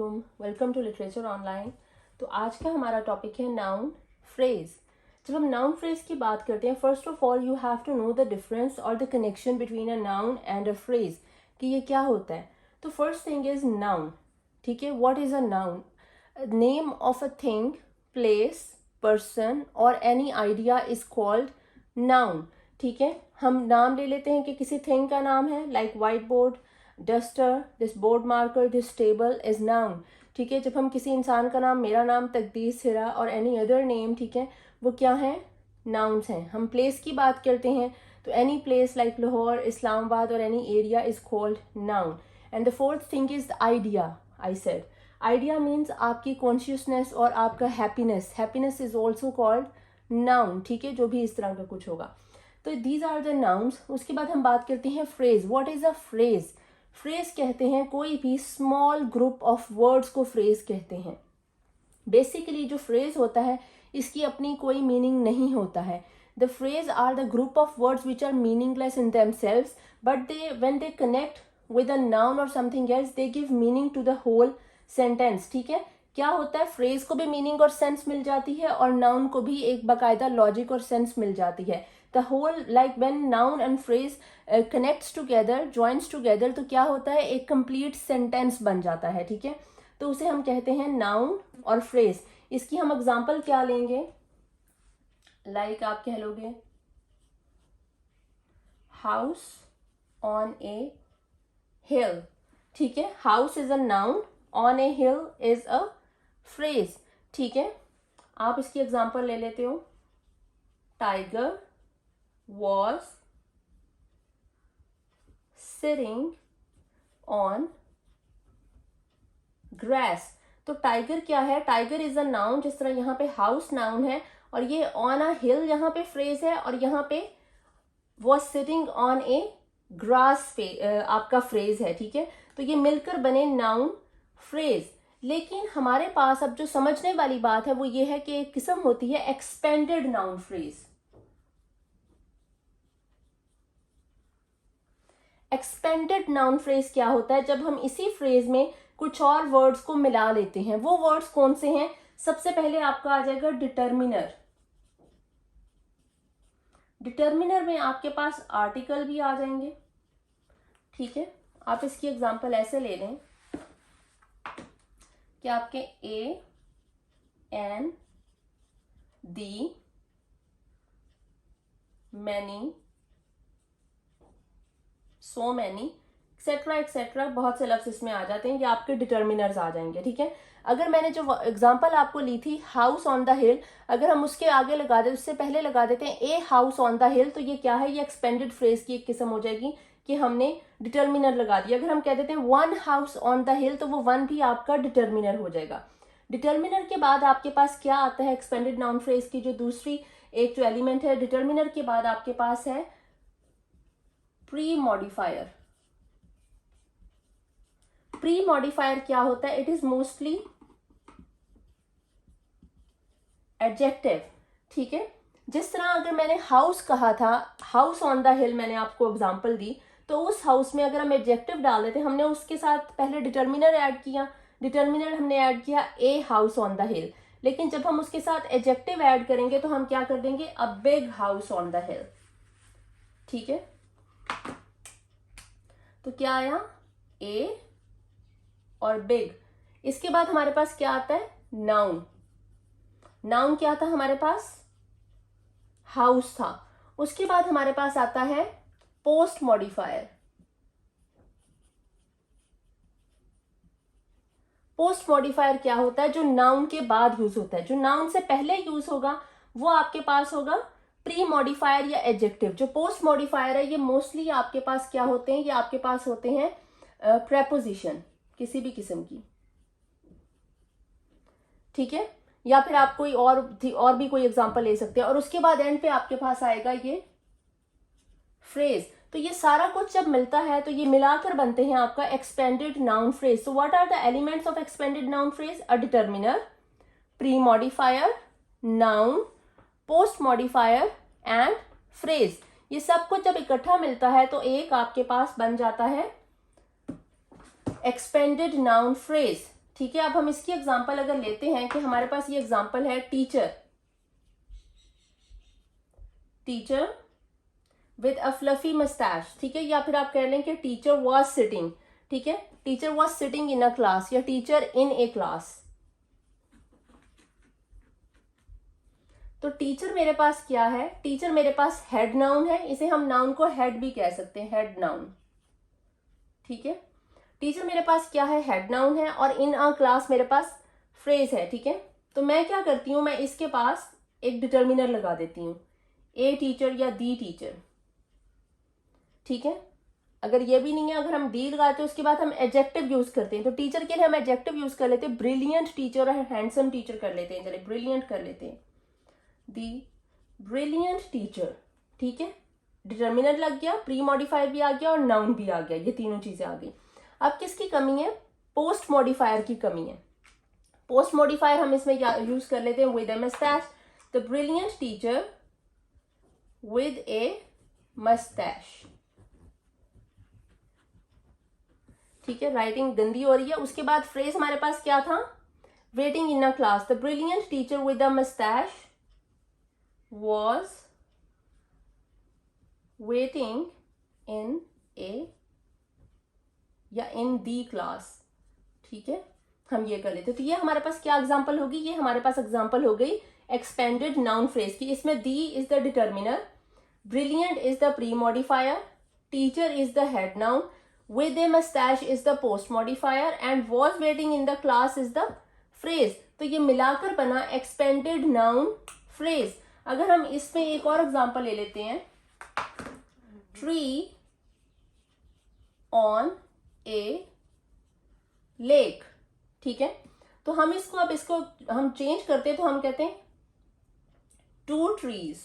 Welcome to literature online. तो आज का हमारा टॉपिक है नाउन फ्रेज। जब हम नाउन फ्रेज की बात करते हैं, first of all you have to know the difference और the connection between a noun and a phrase कि ये क्या होता है। तो फर्स्ट थिंग इज नाउन। ठीक है, what is a noun? Name of a thing, place, person और any idea is called noun. ठीक है, हम नाम ले लेते हैं कि किसी थिंग का नाम है, like white board, duster, this board marker, this table is noun. ठीक है, जब हम किसी इंसान का नाम, मेरा नाम तकदीर सिरा और एनी अदर नेम, ठीक है, वो क्या है? नाउन्स हैं। हम प्लेस की बात करते हैं तो any place like Lahore, Islamabad और any area is called noun. And the fourth thing is idea. I said idea means आपकी कॉन्शियसनेस और आपका happiness. Happiness is also called noun. ठीक है, जो भी इस तरह का कुछ होगा। तो दीज आर द नाउन्स। उसके बाद हम बात करते हैं phrase. What is a phrase? Phrase कहते हैं कोई भी स्मॉल ग्रुप ऑफ वर्ड्स को फ्रेज कहते हैं। बेसिकली जो फ्रेज होता है इसकी अपनी कोई मीनिंग नहीं होता है। The phrase are the group of words which are meaningless in themselves, but they when they connect with a noun और something else they give meaning to the whole sentence. ठीक है, क्या होता है, फ्रेज को भी मीनिंग और sense मिल जाती है और नाउन को भी एक बाकायदा लॉजिक और सेंस मिल जाती है। The whole, like when noun and phrase connects together, joins together, तो क्या होता है, एक कंप्लीट सेंटेंस बन जाता है। ठीक है, तो उसे हम कहते हैं नाउन और फ्रेज। इसकी हम एग्जांपल क्या लेंगे? लाइक आप कह लोगे हाउस ऑन ए हिल। ठीक है, house is a noun, on A hill is a phrase. ठीक है, आप इसकी एग्जांपल ले लेते हो, tiger was sitting on grass. तो टाइगर क्या है? टाइगर इज अ नाउन, जिस तरह यहाँ पे हाउस नाउन है और ये ऑन अ हिल यहाँ पे फ्रेज है और यहाँ पे was sitting on A grass आपका फ्रेज है। ठीक है, तो ये मिलकर बने नाउन फ्रेज। लेकिन हमारे पास अब जो समझने वाली बात है वो ये है कि एक किस्म होती है expanded noun phrase. Expanded noun phrase क्या होता है? जब हम इसी फ्रेज में कुछ और वर्ड्स को मिला लेते हैं। वो वर्ड्स कौन से हैं? सबसे पहले आपका आ जाएगा डिटर्मिनर। डिटर्मिनर में आपके पास आर्टिकल भी आ जाएंगे। ठीक है, आप इसकी एग्जांपल ऐसे ले लें कि आपके a an the, many, so many, etcetera etcetera, बहुत से लफ्ज इसमें आ जाते हैं, ये आपके डिटर्मिनर्स आ जाएंगे। ठीक है, अगर मैंने जो एग्जांपल आपको ली थी हाउस ऑन द हिल, अगर हम उसके आगे लगा दे, उससे पहले लगा देते हैं ए हाउस ऑन द हिल, तो ये क्या है? ये एक्सपेंडेड फ्रेज की एक किस्म हो जाएगी कि हमने डिटर्मिनर लगा दिया। अगर हम कह देते हैं वन हाउस ऑन द हिल, तो वो वन भी आपका डिटर्मिनर हो जाएगा। डिटर्मिनर के बाद आपके पास क्या आता है? एक्सपेंडेड नाउन फ्रेज की जो दूसरी एक जो एलिमेंट है, डिटर्मिनर के बाद आपके पास है प्री मॉडिफायर। प्री मॉडिफायर क्या होता है? It is mostly adjective. ठीक है, जिस तरह अगर मैंने हाउस कहा था, हाउस ऑन द हिल मैंने आपको एग्जांपल दी, तो उस हाउस में अगर हम एडजेक्टिव डाल देते, हमने उसके साथ पहले डिटर्मिनर ऐड किया, डिटर्मिनर हमने ऐड किया ए हाउस ऑन द हिल। लेकिन जब हम उसके साथ एडजेक्टिव ऐड करेंगे तो हम क्या कर देंगे? A big house on the हिल। ठीक है, तो क्या आया? ए और बिग। इसके बाद हमारे पास क्या आता है? नाउन। नाउन क्या था हमारे पास? हाउस था। उसके बाद हमारे पास आता है पोस्ट मॉडिफायर। पोस्ट मॉडिफायर क्या होता है? जो नाउन के बाद यूज होता है। जो नाउन से पहले यूज होगा वो आपके पास होगा प्री मॉडिफायर या एडजेक्टिव। जो पोस्ट मॉडिफायर है ये मोस्टली आपके पास क्या होते हैं? ये आपके पास होते हैं प्रेपोजिशन किसी भी किस्म की। ठीक है, या फिर आप कोई और भी कोई एग्जांपल ले सकते हैं। और उसके बाद एंड पे आपके पास आएगा ये फ्रेज। तो ये सारा कुछ जब मिलता है तो ये मिलाकर बनते हैं आपका expanded noun phrase. So what are the elements of expanded noun phrase? A determiner, pre modifier, noun, post modifier and phrase. ये सब कुछ जब इकट्ठा मिलता है तो एक आपके पास बन जाता है एक्सपेंडेड नाउन फ्रेज। ठीक है, अब हम इसकी एग्जांपल अगर लेते हैं कि हमारे पास ये एग्जांपल है teacher, teacher with a fluffy moustache, ठीक है, या फिर आप कह लें कि टीचर वॉज सिटिंग, ठीक है, teacher was sitting in a class या टीचर इन ए क्लास। तो टीचर मेरे पास क्या है, टीचर मेरे पास हेड नाउन है, इसे हम नाउन को हेड भी कह सकते हैं, हेड नाउन, ठीक है। टीचर मेरे पास क्या है, हेड नाउन है, और इन अ क्लास मेरे पास फ्रेज है, ठीक है। तो मैं क्या करती हूं, मैं इसके पास एक डिटर्मिनर लगा देती हूँ, ए टीचर या दी टीचर, ठीक है। अगर ये भी नहीं है, अगर हम दी लगाते हैं उसके बाद हम एडजेक्टिव यूज करते हैं, तो टीचर के लिए हम एडजेक्टिव यूज कर लेते हैं, ब्रिलियंट टीचर और हैंडसम टीचर कर लेते हैं, चलिए ब्रिलियंट कर लेते हैं, दी ब्रिलियंट टीचर, ठीक है। डिटर्मिनर लग गया, प्री मॉडिफायर भी आ गया और नाउन भी आ गया, ये तीनों चीजें आ गई। अब किसकी कमी है, पोस्ट मॉडिफायर की कमी है। पोस्ट मॉडिफायर हम इसमें यूज कर लेते हैं with a moustache, the brilliant teacher with a moustache, ठीक है। राइटिंग गंदी हो रही है। उसके बाद फ्रेज हमारे पास क्या था, waiting in a class, the brilliant teacher with a moustache was waiting in a या in the class, ठीक है, हम ये कर लेते। तो ये हमारे पास क्या एग्जांपल होगी, ये हमारे पास एग्जांपल हो गई एक्सपेंडेड नाउन फ्रेज की। इसमें the is the determiner, brilliant is the pre modifier, teacher is the head noun, with a moustache is the post modifier and was waiting in the class is the phrase. तो ये मिलाकर बना expanded noun phrase. अगर हम इसमें एक और example ले लेते हैं, ट्री ऑन ए लेक, ठीक है। तो हम इसको अब इसको हम चेंज करते हैं, तो हम कहते हैं two trees,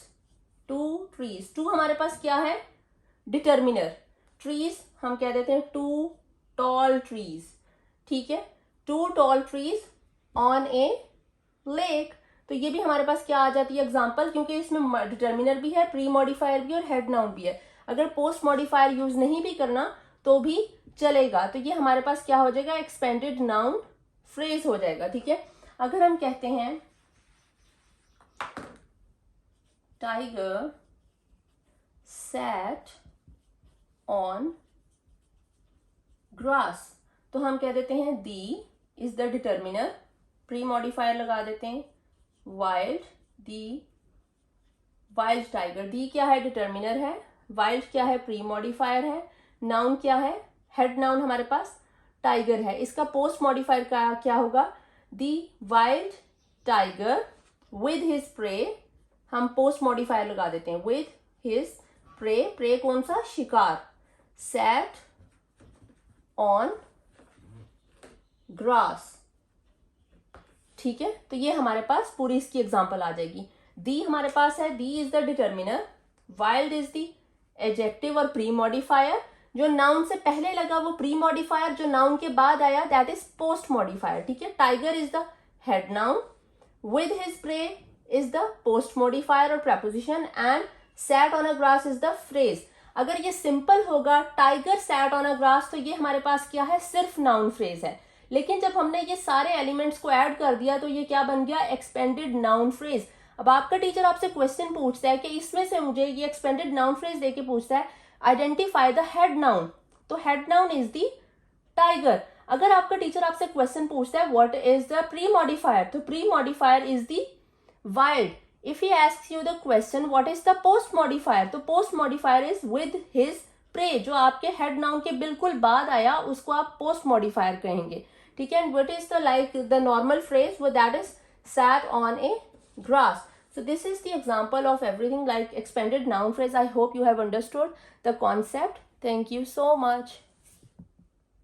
two trees, two हमारे पास क्या है, डिटर्मिनर, ट्रीज हम कह देते हैं टू टॉल ट्रीज, ठीक है, two tall trees on a lake. तो ये भी हमारे पास क्या आ जाती है एग्जांपल, क्योंकि इसमें डिटर्मिनर भी है, प्री मॉडिफायर भी और हेड नाउन भी है। अगर पोस्ट मॉडिफायर यूज नहीं भी करना तो भी चलेगा। तो ये हमारे पास क्या हो जाएगा, एक्सपेंडेड नाउन फ्रेज हो जाएगा, ठीक है। अगर हम कहते हैं टाइगर सैट ऑन ग्रास, तो हम कह देते हैं the is the determiner, pre modifier लगा देते हैं, wild, the wild tiger, the क्या है, डिटर्मिनर है, वाइल्ड क्या है, प्री मॉडिफायर है, नाउन क्या है, हेड नाउन हमारे पास टाइगर है। इसका पोस्ट मॉडिफायर का क्या होगा, the wild tiger with his prey, हम पोस्ट मॉडिफायर लगा देते हैं, विद हिज प्रे, प्रे कौन सा, शिकार, सैट ऑन ग्रास, ठीक है। तो ये हमारे पास पूरी इसकी एग्जांपल आ जाएगी। दी हमारे पास है, the is the determiner, wild is the adjective और प्री मॉडिफायर, जो नाउन से पहले लगा वो प्री मॉडिफायर, जो नाउन के बाद आया दैट इज पोस्ट मॉडिफायर, ठीक है। Tiger is the head noun, with his prey is the post modifier और preposition, and sat on a grass is the phrase. अगर ये सिंपल होगा tiger sat on a grass, तो ये हमारे पास क्या है, सिर्फ नाउन फ्रेज है। लेकिन जब हमने ये सारे एलिमेंट्स को ऐड कर दिया तो ये क्या बन गया, एक्सपेंडेड नाउन फ्रेज। अब आपका टीचर आपसे क्वेश्चन पूछता है कि इसमें से मुझे ये एक्सपेंडेड नाउन फ्रेज देके पूछता है आइडेंटिफाई द हेड नाउन, तो head noun is the tiger. अगर आपका टीचर आपसे क्वेश्चन पूछता है what is the pre modifier, तो pre modifier is the wild. If he asks you the question what is the post modifier, तो post modifier is with his prey, जो आपके हेड नाउन के बिल्कुल बाद आया उसको आप पोस्ट मॉडिफायर कहेंगे, ठीक है। And what is the like the normal phrase, वो that is sat on a grass. So this is the example of everything like expanded noun phrase. I hope you have understood the concept. Thank you so much.